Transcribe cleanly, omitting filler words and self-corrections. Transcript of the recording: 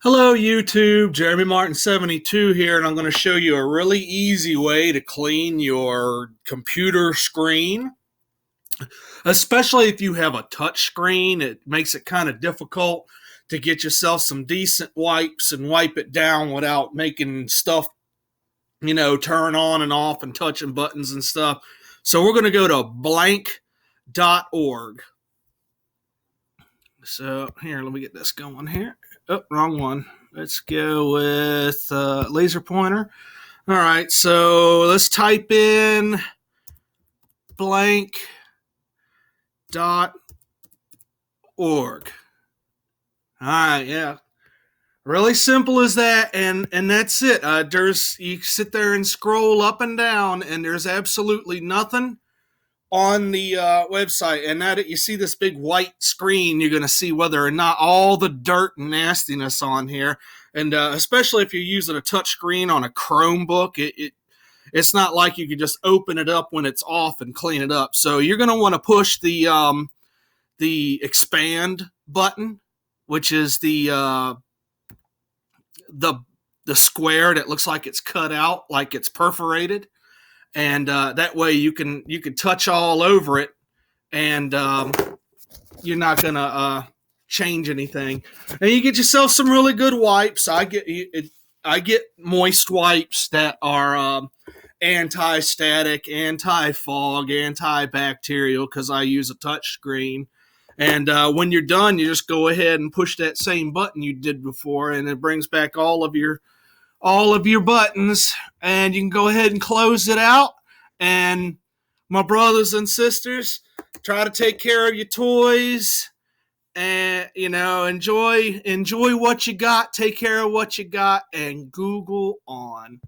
Hello YouTube, Jeremy Martin 72 here, and I'm going to show you a really easy way to clean your computer screen. Especially if you have a touch screen, it makes it kind of difficult to get yourself some decent wipes and wipe it down without making stuff, turn on and off and touching buttons and stuff. So we're going to go to blank.org. So here, let me get this going here. Oh, wrong one. Let's go with laser pointer. All right, so let's type in blank.org. All right, yeah. Really simple as that, and that's it. You sit there and scroll up and down, and there's absolutely nothing on the website, and that you see this big white screen, you're going to see whether or not all the dirt and nastiness on here, and especially if you're using a touch screen on a Chromebook, it's not like you can just open it up when it's off and clean it up. So you're going to want to push the expand button, which is the square that looks like it's cut out, like it's perforated. And that way you can touch all over it, and you're not gonna change anything. And you get yourself some really good wipes. I get moist wipes that are anti-static, anti-fog, antibacterial because I use a touch screen. And when you're done, you just go ahead and push that same button you did before, and it brings back all of your buttons, and you can go ahead and close it out. And my brothers and sisters, try to take care of your toys, and enjoy what you got, take care of what you got, and Google on.